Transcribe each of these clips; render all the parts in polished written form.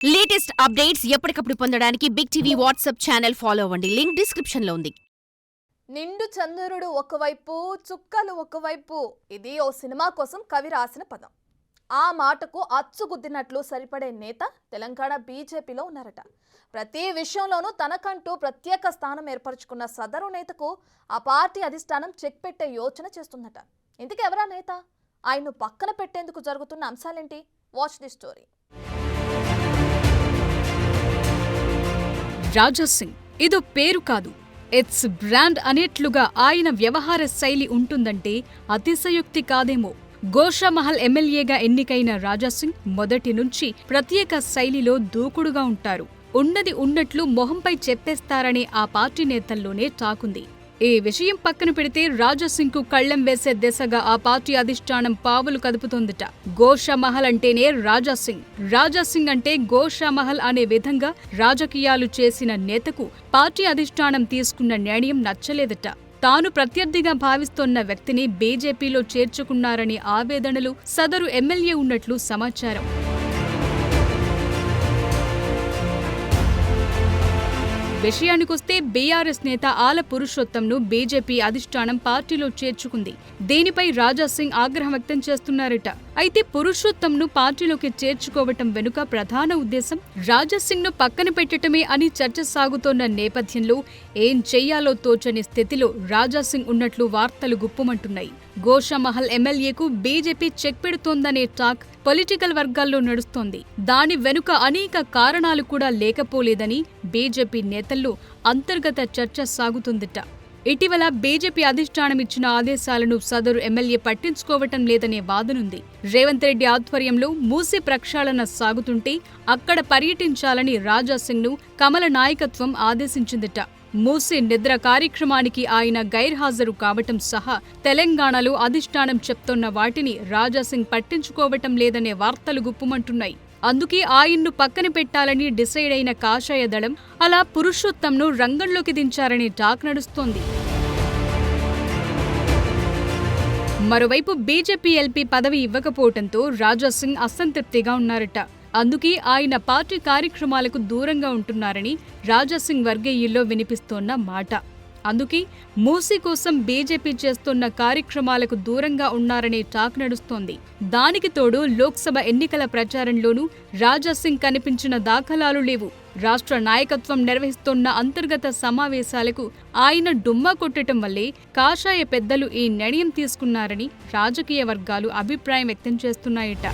Latest updates ఎప్పటికప్పుడు పొందడానికి big TV WhatsApp channel follow అవ్వండి. లింక్ డిస్క్రిప్షన్ లో ఉంది. నిండు చంద్రుడు ఒకవైపు, చుక్కలు ఒకవైపు. ఇది ఓ సినిమా కోసం కవి రాసిన పదం. ఆ మాటకు అచ్చుగుద్దినట్లు సరిపడే నేత తెలంగాణ బీజేపీలో ఉన్నారట. ప్రతి విషయంలోనూ తనకంటూ ప్రత్యేక స్థానం ఏర్పరచుకున్న సదరు నేతకు ఆ పార్టీ అధిష్టానం చెక్ పెట్టే యోచన చేస్తుందట. ఇంతకీ ఎవరా నేత? ఆయన్ను పక్కన పెట్టేందుకు జరుగుతున్న అంశాలేంటి? Watch the story. Raja Singh ఇదో పేరు కాదు, ఇట్స్ బ్రాండ్ అనేట్లుగా ఆయన వ్యవహార శైలి ఉంటుందంటే అతిశయోక్తి కాదేమో. గోషామహల్ ఎమ్మెల్యేగా ఎన్నికైన రాజా సింగ్ మొదటి నుంచి ప్రత్యేక శైలిలో దూకుడుగా ఉంటారు. ఉన్నది ఉన్నట్లు మొహంపై చెప్పేస్తారనే ఆ పార్టీ నేతల్లోనే టాకుంది. ఈ విషయం పక్కన పెడితే రాజా సింగ్ కు కళ్లెం వేసే దిశగా ఆ పార్టీ అధిష్టానం పావులు కదుపుతోందట. గోషామహల్ అంటేనే రాజా సింగ్, రాజా సింగ్ అంటే గోషామహల్ అనే విధంగా రాజకీయాలు చేసిన నేతకు పార్టీ అధిష్టానం తీసుకున్న నిర్ణయం నచ్చలేదట. తాను ప్రత్యర్థిగా భావిస్తోన్న వ్యక్తిని బీజేపీలో చేర్చుకున్నారనే ఆవేదనలు సదరు ఎమ్మెల్యే ఉన్నట్లు సమాచారం. విషయానికొస్తే బీఆర్ఎస్ నేత ఆల పురుషోత్తంను బీజేపీ అధిష్టానం పార్టీలో చేర్చుకుంది. దీనిపై రాజా సింగ్ ఆగ్రహం వ్యక్తం చేస్తున్నారట. అయితే పురుషోత్తంను పార్టీలోకి చేర్చుకోవటం వెనుక ప్రధాన ఉద్దేశం రాజా సింగ్ ను పక్కన పెట్టటమే అని చర్చ సాగుతోన్న నేపథ్యంలో ఏం చెయ్యాలో తోచని స్థితిలో రాజా సింగ్ ఉన్నట్లు వార్తలు గుప్పుమంటున్నాయి. గోషామహల్ ఎమ్మెల్యేకు బీజేపీ చెక్ పెడుతోందనే టాక్ పొలిటికల్ వర్గాల్లో నడుస్తోంది. దాని వెనుక అనేక కారణాలు కూడా లేకపోలేదని బీజేపీ నేతల్లో అంతర్గత చర్చ సాగుతుందట. ఇటీవల బీజేపీ అధిష్టానం ఇచ్చిన ఆదేశాలను సదరు ఎమ్మెల్యే పట్టించుకోవటం లేదనే వాదనుంది. రేవంత్ రెడ్డి ఆధ్వర్యంలో మూసీ ప్రక్షాళన సాగుతుంటే అక్కడ పర్యటించాలని రాజా సింగ్ ను కమల నాయకత్వం ఆదేశించిందట. మూసీ నిద్ర కార్యక్రమానికి ఆయన గైర్హాజరు కావటం సహా తెలంగాణలో అధిష్టానం చెప్తోన్న వాటిని రాజా సింగ్ పట్టించుకోవటం లేదనే వార్తలు గుప్పుమంటున్నాయి. అందుకే ఆయన్ను పక్కన పెట్టాలని డిసైడ్ అయిన కాషాయ దళం అలా పురుషోత్తంను రంగంలోకి దించారనే టాక్ నడుస్తోంది. మరోవైపు బీజేపీ ఎల్పీ పదవి ఇవ్వకపోవడంతో రాజా సింగ్ అసంతృప్తిగా ఉన్నారట. అందుకే ఆయన పార్టీ కార్యక్రమాలకు దూరంగా ఉంటున్నారని రాజా సింగ్ వర్గీయుల్లో వినిపిస్తోన్న మాట. అందుకే మూసీ కోసం బీజేపీ చేస్తున్న కార్యక్రమాలకు దూరంగా ఉన్నారనే టాక్ నడుస్తోంది. దానికి తోడు లోక్సభ ఎన్నికల ప్రచారంలోనూ రాజా సింగ్ కనిపించిన దాఖలాలు లేవు. రాష్ట్ర నాయకత్వం నిర్వహిస్తోన్న అంతర్గత సమావేశాలకు ఆయన డుమ్మా కొట్టడం వల్లే కాషాయ పెద్దలు ఈ నిర్ణయం తీసుకున్నారని రాజకీయ వర్గాలు అభిప్రాయం వ్యక్తం చేస్తున్నాయట.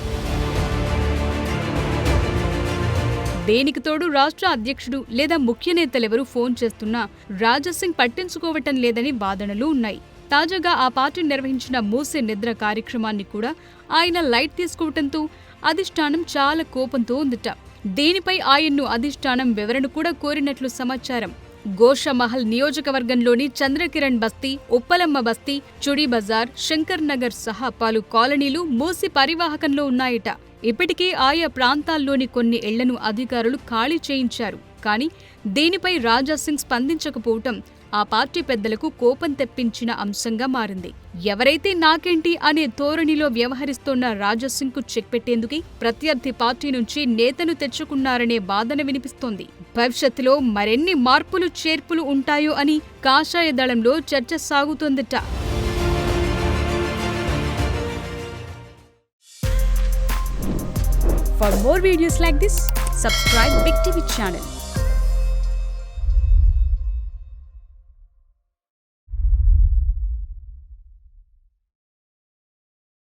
దేనికి తోడు రాష్ట్ర అధ్యక్షుడు లేదా ముఖ్య నేతలెవరూ ఫోన్ చేస్తున్నా రాజా సింగ్ పట్టించుకోవటం లేదని వాదనలు ఉన్నాయి. తాజాగా ఆ పార్టీ నిర్వహించిన మూసీ నిద్ర కార్యక్రమాన్ని కూడా ఆయన లైట్ తీసుకోవటంతో అధిష్టానం చాలా కోపంతో ఉందట. దీనిపై ఆయన్ను అధిష్టానం వివరణ కూడా కోరినట్లు సమాచారం. గోషామహల్ నియోజకవర్గంలోని చంద్రకిరణ్ బస్తీ, ఉప్పలమ్మ బస్తీ, చుడి బజార్, శంకర్ నగర్ సహా పలు కాలనీలు మూసీ పరివాహకంలో ఉన్నాయట. ఇప్పటికే ఆయా ప్రాంతాల్లోని కొన్ని ఇళ్లను అధికారులు ఖాళీ చేయించారు. కానీ దీనిపై రాజా సింగ్ స్పందించకపోవటం ఆ పార్టీ పెద్దలకు కోపం తెప్పించిన అంశంగా మారింది. ఎవరైతే నాకేంటి అనే ధోరణిలో వ్యవహరిస్తోన్న రాజా సింగ్ కు చెక్ పెట్టేందుకే ప్రత్యర్థి పార్టీ నుంచి నేతను తెచ్చుకున్నారనే వాదన వినిపిస్తోంది. భవిష్యత్తులో మరెన్ని మార్పులు చేర్పులు ఉంటాయో అని కాషాయ దళంలో చర్చ సాగుతోందట. For more videos like this, subscribe Big TV channel.